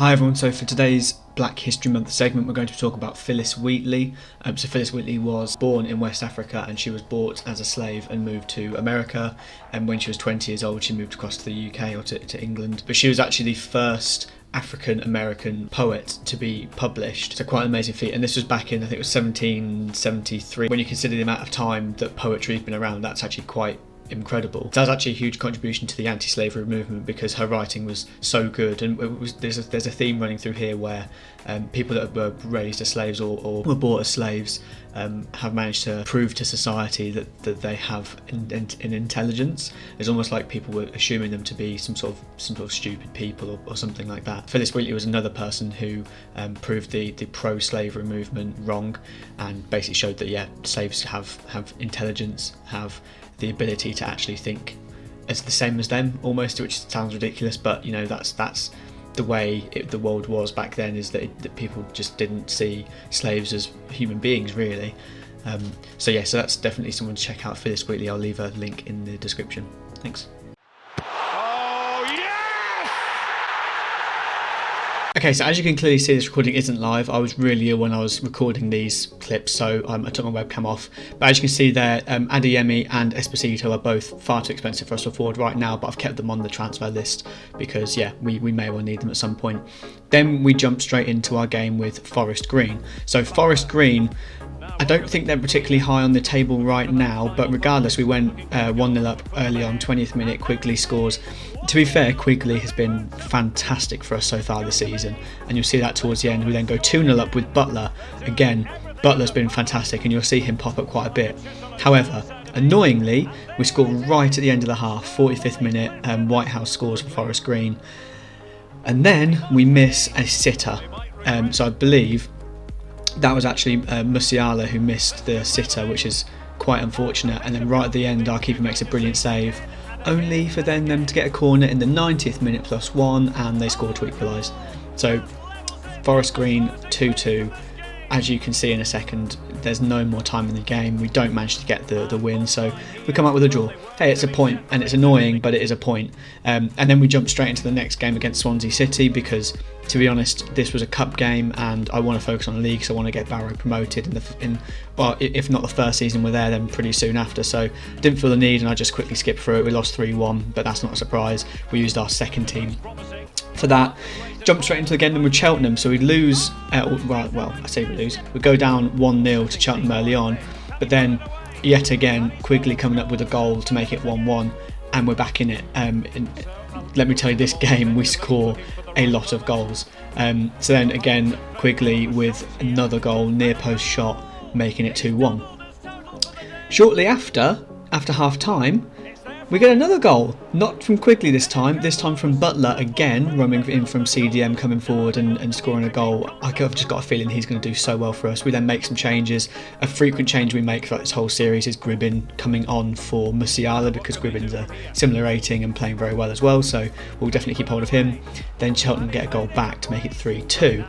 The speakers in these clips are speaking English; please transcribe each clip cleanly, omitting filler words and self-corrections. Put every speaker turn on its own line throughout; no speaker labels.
Hi everyone, so for today's Black History Month segment we're going to talk about Phillis Wheatley. So Phillis Wheatley was born in West Africa and she was bought as a slave and moved to America, and when she was 20 years old she moved across to the UK or to England. But she was actually the first African American poet to be published, so quite an amazing feat, and this was back in I think it was 1773. When you consider the amount of time that poetry has been around, that's actually quite incredible. That was actually a huge contribution to the anti-slavery movement because her writing was so good, and there's a theme running through here where people that were raised as slaves or were bought as slaves have managed to prove to society that they have an intelligence. It's almost like people were assuming them to be some sort of stupid people or something like that. Phillis Wheatley was another person who proved the pro-slavery movement wrong, and basically showed that slaves have intelligence, have the ability to actually think as the same as them almost, which sounds ridiculous, but that's the way the world was back then, is that people just didn't see slaves as human beings really. So that's definitely someone to check out, Phillis Wheatley. I'll leave a link in the description. Thanks. Okay, so as you can clearly see, this recording isn't live. I was really ill when I was recording these clips, so I took my webcam off. But as you can see there, Adeyemi and Esposito are both far too expensive for us to afford right now, but I've kept them on the transfer list because, we may well need them at some point. Then we jump straight into our game with Forest Green. So Forest Green, I don't think they're particularly high on the table right now, but regardless, we went 1-0 up early on, 20th minute, Quigley scores. To be fair, Quigley has been fantastic for us so far this season, and you'll see that towards the end. We then go 2-0 up with Butler. Again, Butler's been fantastic, and you'll see him pop up quite a bit. However, annoyingly, we score right at the end of the half, 45th minute, Whitehouse scores for Forest Green. And then we miss a sitter. So I believe that was actually Musiala who missed the sitter, which is quite unfortunate. And then right at the end, our keeper makes a brilliant save, only for them to get a corner in the 90th minute +1, and they score to equalise. So Forest Green 2-2. As you can see in a second, there's no more time in the game. We don't manage to get the win, so we come up with a draw. Hey, it's a point, and it's annoying, but it is a point. And then we jump straight into the next game against Swansea City because, to be honest, this was a cup game, and I want to focus on the league, so I want to get Barrow promoted if not the first season we're there, then pretty soon after. So didn't feel the need, and I just quickly skipped through it. We lost 3-1, but that's not a surprise. We used our second team for that. Jump straight into the game with Cheltenham, so we lose, I say we lose, we go down 1-0 to Cheltenham early on, but then yet again Quigley coming up with a goal to make it 1-1, and we're back in it. And let me tell you, this game we score a lot of goals. So then again Quigley with another goal, near post shot, making it 2-1. Shortly after half time, we get another goal, not from Quigley this time from Butler again, running in from CDM, coming forward and scoring a goal. I've just got a feeling he's going to do so well for us. We then make some changes. A frequent change we make throughout this whole series is Gribbin coming on for Musiala, because Gribbin's a similar rating and playing very well as well, so we'll definitely keep hold of him. Then Cheltenham get a goal back to make it 3-2.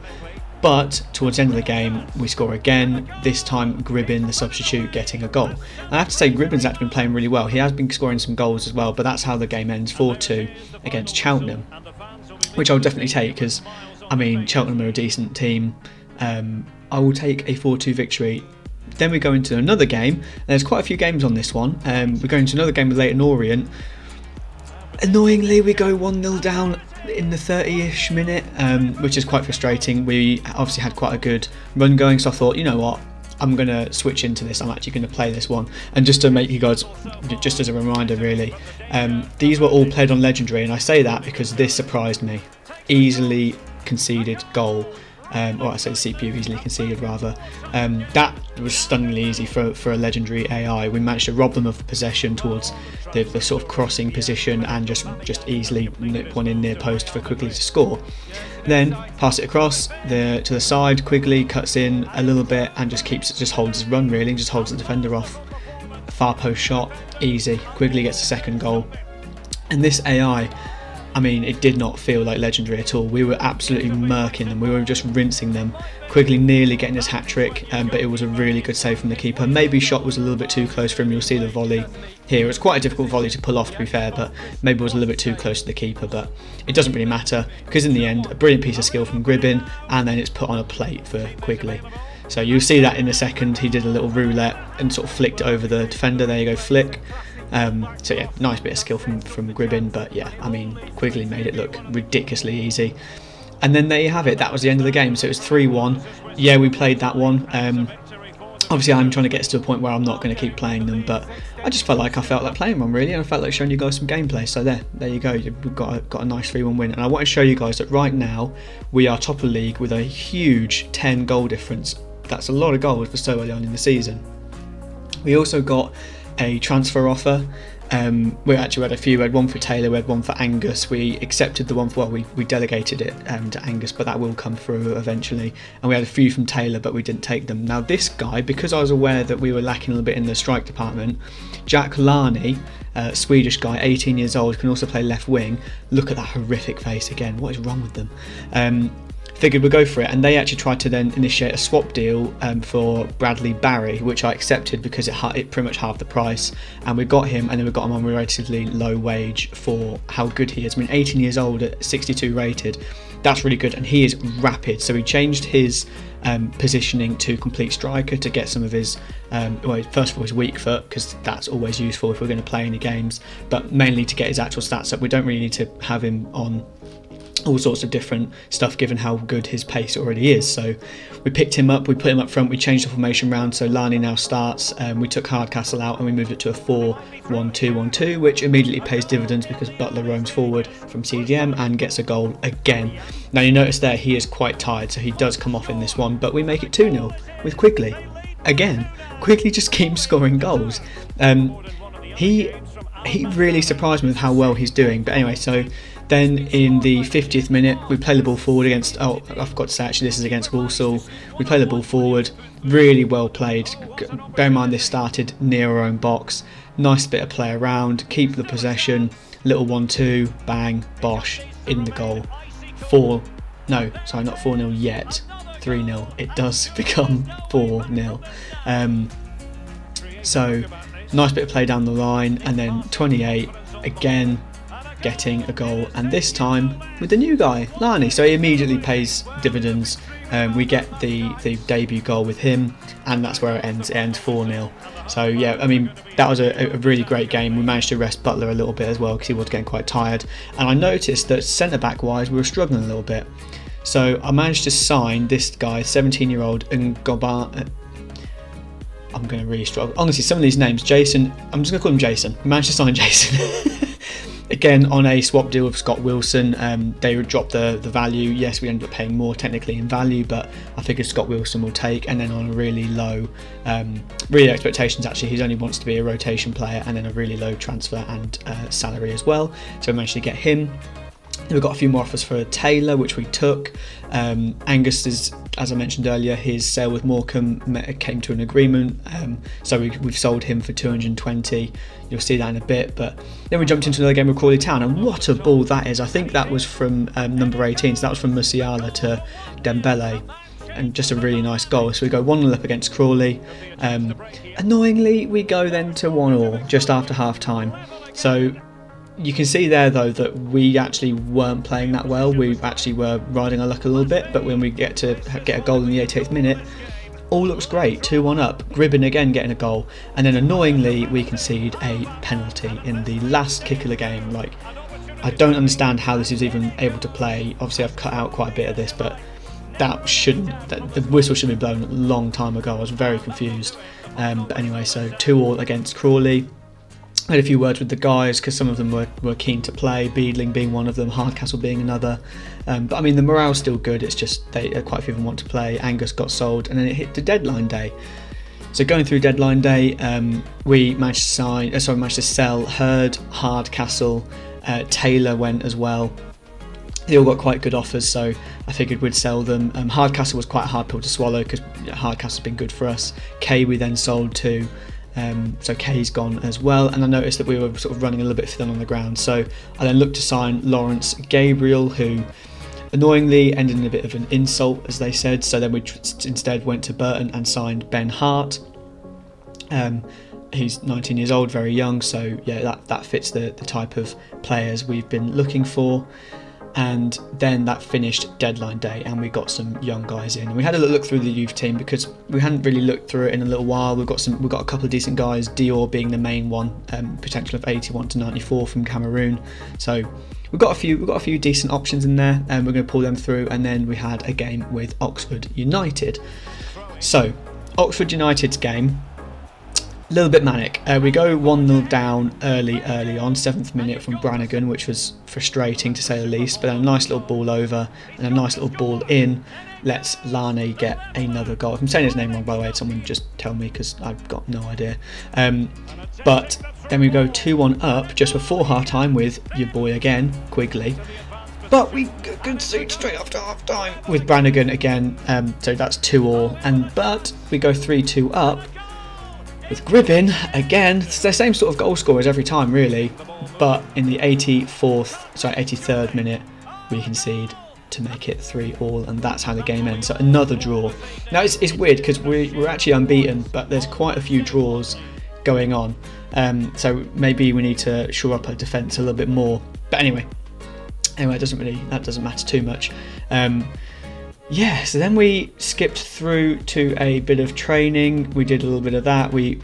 But towards the end of the game, we score again, this time Gribbin, the substitute, getting a goal. And I have to say, Gribbin's actually been playing really well. He has been scoring some goals as well, but that's how the game ends, 4-2 against Cheltenham, which I'll definitely take because, Cheltenham are a decent team. I will take a 4-2 victory. Then we go into another game. There's quite a few games on this one. We go into another game with Leyton Orient. Annoyingly, we go 1-0 down in the 30-ish minute, which is quite frustrating. We obviously had quite a good run going, so I thought, you know what, I'm going to switch into this. I'm actually going to play this one. And just to make you guys, just as a reminder really, these were all played on Legendary, and I say that because this surprised me. Easily conceded goal. Or I say CPU easily conceded rather. That was stunningly easy for a Legendary AI. We managed to rob them of possession towards the sort of crossing position and just easily nip one in near post for Quigley to score. Then pass it across to the side. Quigley cuts in a little bit and just holds his run really, and just holds the defender off. Far post shot, easy. Quigley gets a second goal, and this AI, I mean, it did not feel like legendary at all. We were absolutely murking them. We were just rinsing them. Quigley nearly getting his hat-trick, but it was a really good save from the keeper. Maybe shot was a little bit too close for him. You'll see the volley here. It's quite a difficult volley to pull off, to be fair, but maybe it was a little bit too close to the keeper. But it doesn't really matter, because in the end, a brilliant piece of skill from Gribbin, and then it's put on a plate for Quigley. So you'll see that in a second. He did a little roulette and sort of flicked it over the defender. There you go, flick. So yeah, nice bit of skill from Gribbin, but yeah, I mean, Quigley made it look ridiculously easy. And then there you have it. That was the end of the game. So it was 3-1. Yeah, we played that one. Obviously, I'm trying to get us to a point where I'm not going to keep playing them, but I just felt like playing one, really, and I felt like showing you guys some gameplay. So there you go. We've got a nice 3-1 win, and I want to show you guys that right now we are top of the league with a huge 10 goal difference. That's a lot of goals for so early on in the season. We also got a transfer offer. We actually had a few. We had one for Taylor, we had one for Angus. We accepted the one for, well, we delegated it to Angus, but that will come through eventually. And we had a few from Taylor, but we didn't take them. Now this guy, because I was aware that we were lacking a little bit in the strike department, Jack Larney, Swedish guy, 18 years old, can also play left wing. Look at that horrific face again. What is wrong with them? Figured we'd go for it, and they actually tried to then initiate a swap deal for Bradley Barry, which I accepted because it pretty much halved the price, and we got him, and then we got him on a relatively low wage for how good he is. I mean, 18 years old at 62 rated, that's really good, and he is rapid. So he changed his positioning to complete striker to get some of his, well, first of all his weak foot, because that's always useful if we're going to play any games, but mainly to get his actual stats up. We don't really need to have him on all sorts of different stuff given how good his pace already is. So we picked him up, we put him up front, we changed the formation round, so Larney now starts. We took Hardcastle out and we moved it to a 4-1-2-1-2, which immediately pays dividends because Butler roams forward from CDM and gets a goal again. Now you notice there he is quite tired, so he does come off in this one, but we make it 2-0 with Quigley. Again, Quigley just keeps scoring goals. He really surprised me with how well he's doing. But anyway, so then in the 50th minute, we play the ball forward against, oh, I forgot to say actually this is against Walsall. We play the ball forward, really well played. Bear in mind this started near our own box. Nice bit of play around, keep the possession, little 1-2, bang, bosh, in the goal. Not 4-0 yet, 3-0. It does become 4-0. So nice bit of play down the line, and then 28 again getting a goal, and this time with the new guy Larney, so he immediately pays dividends. We get the debut goal with him, and that's where it ends 4-0. So yeah, I mean, that was a really great game. We managed to rest Butler a little bit as well because he was getting quite tired, and I noticed that centre back wise we were struggling a little bit, so I managed to sign this guy, 17-year-old Ngoban. I'm going to really struggle. Honestly, some of these names, Jason, I'm just going to call him Jason. I managed to sign Jason. Again, on a swap deal with Scott Wilson. They would drop the value. Yes, we ended up paying more technically in value, but I figured Scott Wilson will take. And then on a really low, really low expectations actually, he only wants to be a rotation player, and then a really low transfer and salary as well. So we managed to get him. We've got a few more offers for Taylor, which we took. Angus is, as I mentioned earlier, his sale with Morecambe came to an agreement, so we've sold him for 220. You'll see that in a bit. But then we jumped into another game with Crawley Town, and what a ball that is! I think that was from number 18, so that was from Musiala to Dembele, and just a really nice goal. So we go 1-0 up against Crawley. Annoyingly, we go then to 1-1 just after half time. So you can see there though that we actually weren't playing that well. We actually were riding our luck a little bit, but when we get a goal in the 88th minute, all looks great. 2-1 up, Gribbin again getting a goal, and then annoyingly we concede a penalty in the last kick of the game. Like, I don't understand how this is even able to play. Obviously I've cut out quite a bit of this, but the whistle should be blown a long time ago. I was very confused. But anyway, so 2-2 against Crawley. I had a few words with the guys because some of them were keen to play, Beadling being one of them, Hardcastle being another. But I mean, the morale's still good, it's just quite a few of them want to play. Angus got sold, and then it hit the deadline day. So going through deadline day, we managed to sell Hurd, Hardcastle, Taylor went as well. They all got quite good offers, so I figured we'd sell them. Hardcastle was quite a hard pill to swallow because Hardcastle's been good for us. Kay we then sold to. So Kay's gone as well, and I noticed that we were sort of running a little bit thin on the ground. So I then looked to sign Lawrence Gabriel, who annoyingly ended in a bit of an insult, as they said. So then we instead went to Burton and signed Ben Hart. He's 19 years old, very young, so yeah, that fits the type of players we've been looking for. And then that finished deadline day, and we got some young guys in. And we had a look through the youth team because we hadn't really looked through it in a little while. We've got a couple of decent guys, Dior being the main one, potential of 81 to 94 from Cameroon. So we've got a few decent options in there, and we're going to pull them through. And then we had a game with Oxford United. So Oxford United's game, a little bit manic. We go 1-0 down early on, 7th minute from Brannigan, which was frustrating to say the least, but then a nice little ball over and a nice little ball in lets Lane get another goal. If I'm saying his name wrong, by the way, someone just tell me because I've got no idea. But then we go 2-1 up just before half time with your boy again, Quigley. But we concede straight after half time with Brannigan again, so that's 2-2. But we go 3-2 up with Gribbin again. It's the same sort of goal scorers every time, really. But in the 83rd minute, we concede to make it 3-3, and that's how the game ends. So another draw. Now it's weird because we're actually unbeaten, but there's quite a few draws going on. So maybe we need to shore up our defence a little bit more. But anyway, that doesn't matter too much. Yeah, so then we skipped through to a bit of training. We did a little bit of that. We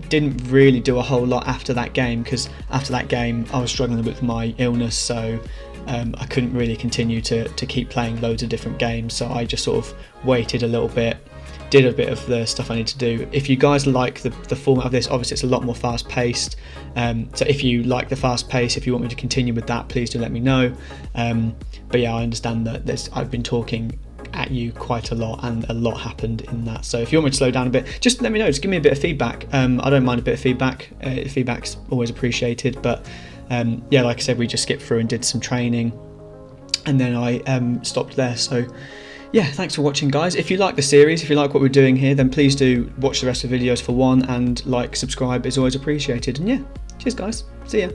didn't really do a whole lot after that game because after that game I was struggling with my illness, so I couldn't really continue to keep playing loads of different games. So I just sort of waited a little bit, did a bit of the stuff I need to do. If you guys like the format of this, obviously it's a lot more fast paced. So if you like the fast pace, if you want me to continue with that, please do let me know. But yeah, I understand that I've been talking at you quite a lot and a lot happened in that, so if you want me to slow down a bit, just let me know, just give me a bit of feedback. I don't mind a bit of feedback. Feedback's always appreciated. But yeah, like I said, we just skipped through and did some training and then I stopped there. So yeah, thanks for watching, guys. If you like the series, if you like what we're doing here, then please do watch the rest of the videos for one, and subscribe is always appreciated. And yeah, cheers guys, see ya.